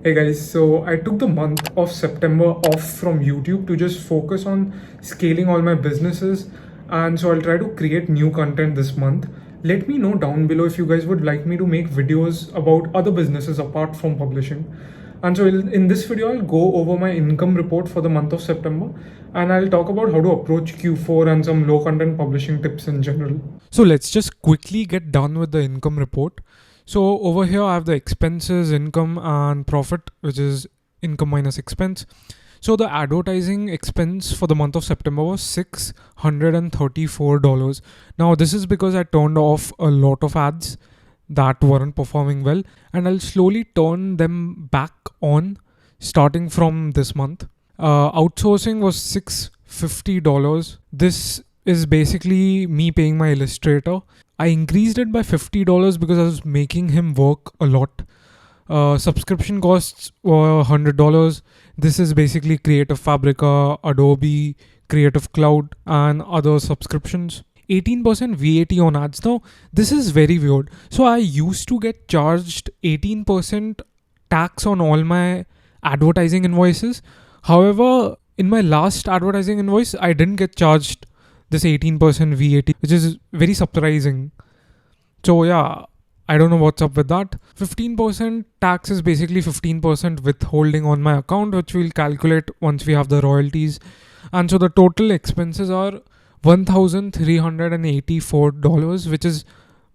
Hey guys, so I took the month of September off from YouTube to just focus on scaling all my businesses, and so I'll try to create new content this month. Let me know down below if you guys would like me to make videos about other businesses apart from publishing. And so in this video, I'll go over my income report for the month of September, and I'll talk about how to approach Q4 and some low content publishing tips in general. So let's just quickly get done with the income report. So over here I have the expenses, income and profit, which is income minus expense. So the advertising expense for the month of September was $634. Now this is because I turned off a lot of ads that weren't performing well, and I'll slowly turn them back on starting from this month. Outsourcing was $650. This is basically me paying my illustrator. I increased it by $50 because I was making him work a lot. Subscription costs were $100. This is basically Creative Fabrica, Adobe, Creative Cloud, and other subscriptions. 18% VAT on ads. Now, this is very weird. So, I used to get charged 18% tax on all my advertising invoices. However, in my last advertising invoice, I didn't get charged this 18% VAT, which is very surprising. So yeah, I don't know what's up with that. 15% tax is basically 15% withholding on my account, which we'll calculate once we have the royalties. And so the total expenses are $1,384, which is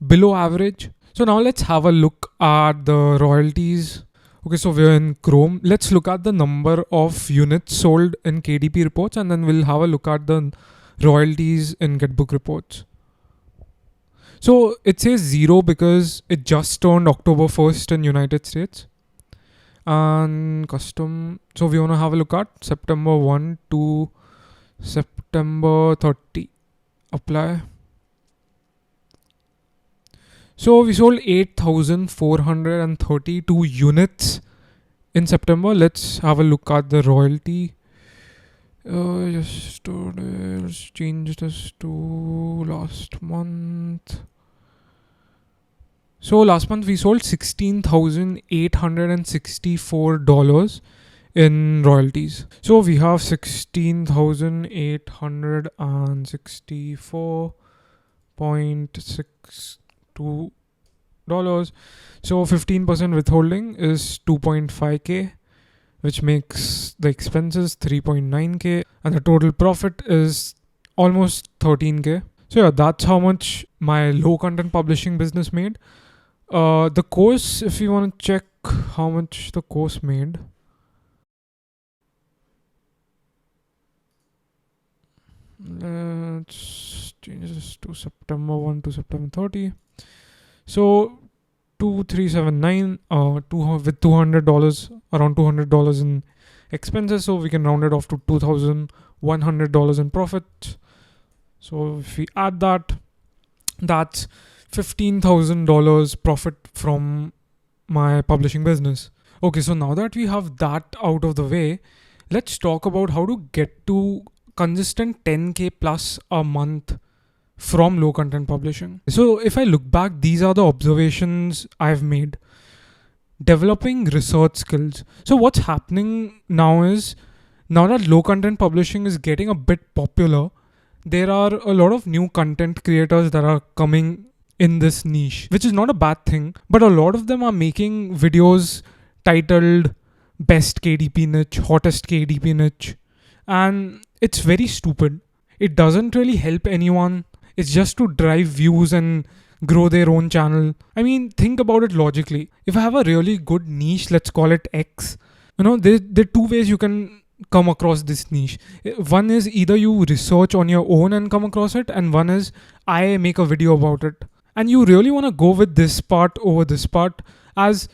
below average. So now let's have a look at the royalties. Okay, so we're in Chrome. Let's look at the number of units sold in KDP reports, and then we'll have a look at the royalties in Getbook reports. So it says 0 because it just turned October 1st in United States. And custom, so we want to have a look at September 1 to September 30. Apply. So we sold 8,432 units in September. Let's have a look at the royalty. Yesterday, let's change this to last month. So last month we sold $16,864 in royalties. So we have $16,864.62. So 15% withholding is 2.5k, which makes the expenses 3.9k, and the total profit is almost 13k. So yeah, that's how much my low content publishing business made. The course, if you want to check how much the course made, let's change this to September 1 to September 30. So 2379 with $200, around $200 in expenses, so we can round it off to $2,100 in profit. So if we add that, that's $15,000 profit from my publishing business. Okay, so now that we have that out of the way, let's talk about how to get to consistent 10k plus a month from low content publishing. So if I look back, these are the observations I've made. Developing research skills. So what's happening now is, now that low content publishing is getting a bit popular, there are a lot of new content creators that are coming in this niche, which is not a bad thing, but a lot of them are making videos titled best KDP niche, hottest KDP niche, and it's very stupid. It doesn't really help anyone. It's just to drive views and grow their own channel. I mean, think about it logically. If I have a really good niche, let's call it X, there are two ways you can come across this niche. One is either you research on your own and come across it, and one is I make a video about it. And you really want to go with this part over this part, as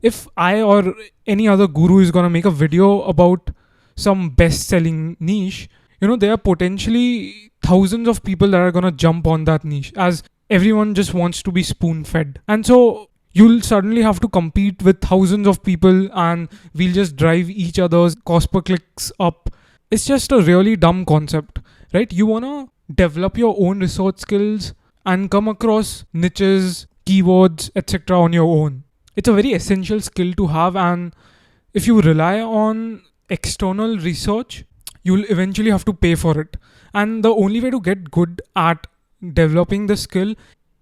if I or any other guru is going to make a video about some best-selling niche, there are potentially thousands of people that are going to jump on that niche, as everyone just wants to be spoon-fed. And so you'll suddenly have to compete with thousands of people, and we'll just drive each other's cost per clicks up. It's just a really dumb concept, right? You want to develop your own research skills and come across niches, keywords, etc. on your own. It's a very essential skill to have, and if you rely on external research, you'll eventually have to pay for it. And the only way to get good at developing the skill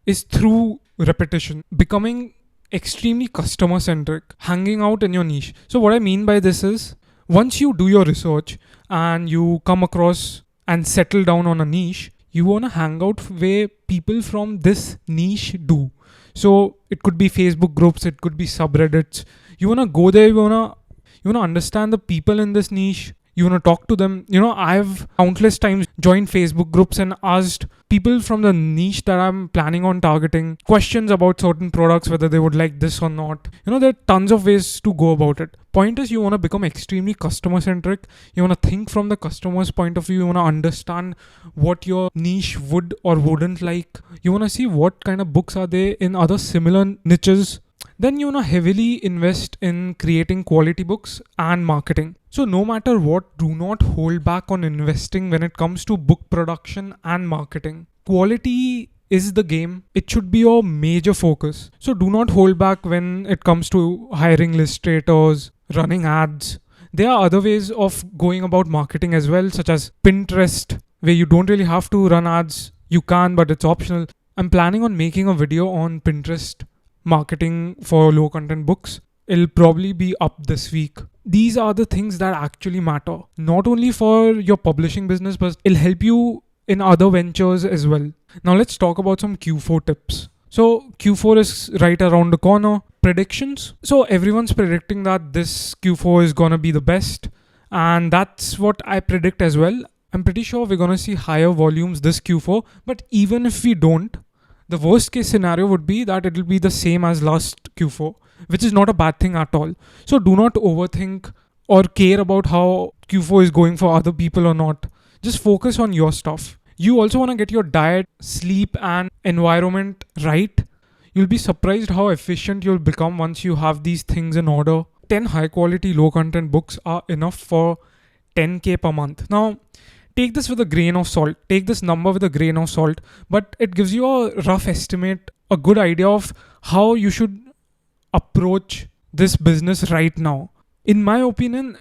is through repetition, becoming extremely customer centric, hanging out in your niche. So, what I mean by this is once you do your research and you come across and settle down on a niche, you want to hang out where people from this niche do. So, it could be Facebook groups, it could be subreddits. You want to go there, you want to understand the people in this niche, you want to talk to them. I've countless times joined Facebook groups and asked people from the niche that I'm planning on targeting questions about certain products, whether they would like this or not. There are tons of ways to go about it. Point is, you want to become extremely customer centric. You want to think from the customer's point of view. You want to understand what your niche would or wouldn't like. You want to see what kind of books are there in other similar niches. Then you want to heavily invest in creating quality books and marketing. So no matter what, do not hold back on investing when it comes to book production and marketing. Quality is the game. It should be your major focus. So do not hold back when it comes to hiring illustrators, running ads. There are other ways of going about marketing as well, such as Pinterest, where you don't really have to run ads. You can, but it's optional. I'm planning on making a video on Pinterest marketing for low content books. It'll probably be up this week. These are the things that actually matter, not only for your publishing business, but it'll help you in other ventures as well. Now let's talk about some Q4 tips. So Q4 is right around the corner. Predictions. So everyone's predicting that this Q4 is gonna be the best, and that's what I predict as well. I'm pretty sure we're gonna see higher volumes this Q4, but even if we don't, the worst case scenario would be that it will be the same as last Q4, which is not a bad thing at all. So do not overthink or care about how Q4 is going for other people or not. Just focus on your stuff. You also want to get your diet, sleep, and environment right. You'll be surprised how efficient you'll become once you have these things in order. 10 high quality, low content books are enough for 10K per month. Now, take this with a grain of salt. Take this number with a grain of salt, but it gives you a rough estimate, a good idea of how you should approach this business right now. In my opinion,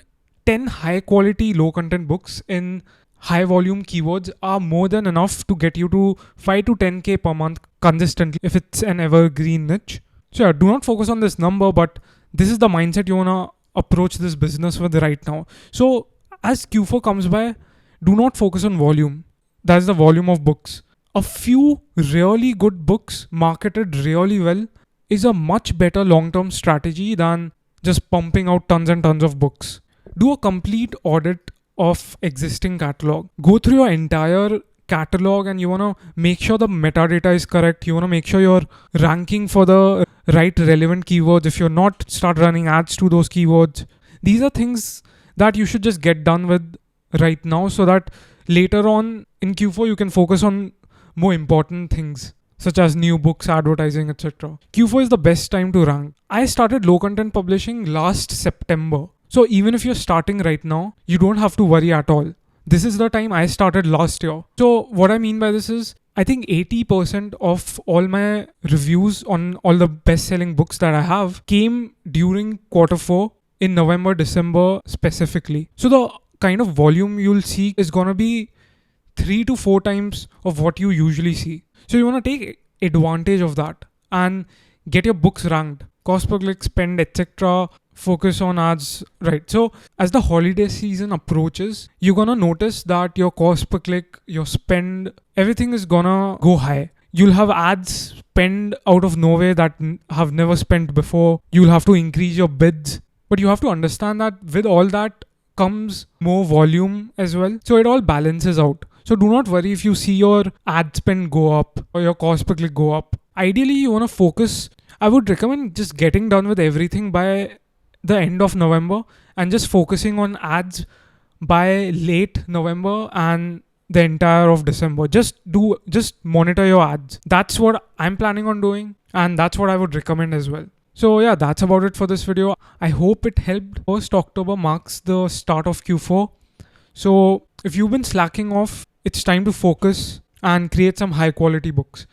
10 high quality, low content books in high volume keywords are more than enough to get you to 5 to 10K per month consistently if it's an evergreen niche. So yeah, do not focus on this number, but this is the mindset you want to approach this business with right now. So as Q4 comes by, do not focus on volume. That's the volume of books. A few really good books marketed really well is a much better long-term strategy than just pumping out tons and tons of books. Do a complete audit of existing catalog. Go through your entire catalog and you want to make sure the metadata is correct. You want to make sure you're ranking for the right relevant keywords. If you're not, start running ads to those keywords. These are things that you should just get done with right now so that later on in Q4 you can focus on more important things such as new books, advertising, etc. Q4 is the best time to rank. I started low content publishing last September. So even if you're starting right now, you don't have to worry at all. This is the time I started last year. So what I mean by this is, I think 80% of all my reviews on all the best-selling books that I have came during Q4 in November, December specifically. So the kind of volume you'll see is going to be 3 to 4 times of what you usually see. So you want to take advantage of that and get your books ranked. Cost per click, spend, etc. Focus on ads, right? So as the holiday season approaches, you're going to notice that your cost per click, your spend, everything is going to go high. You'll have ads spend out of nowhere that have never spent before. You'll have to increase your bids. But you have to understand that with all that comes more volume as well. So it all balances out. So do not worry if you see your ad spend go up or your cost per click go up. Ideally, you want to focus. I would recommend just getting done with everything by the end of November and just focusing on ads by late November and the entire of December. Just monitor your ads. That's what I'm planning on doing, and that's what I would recommend as well. So yeah, that's about it for this video. I hope it helped. 1st October marks the start of Q4. So if you've been slacking off, it's time to focus and create some high quality books.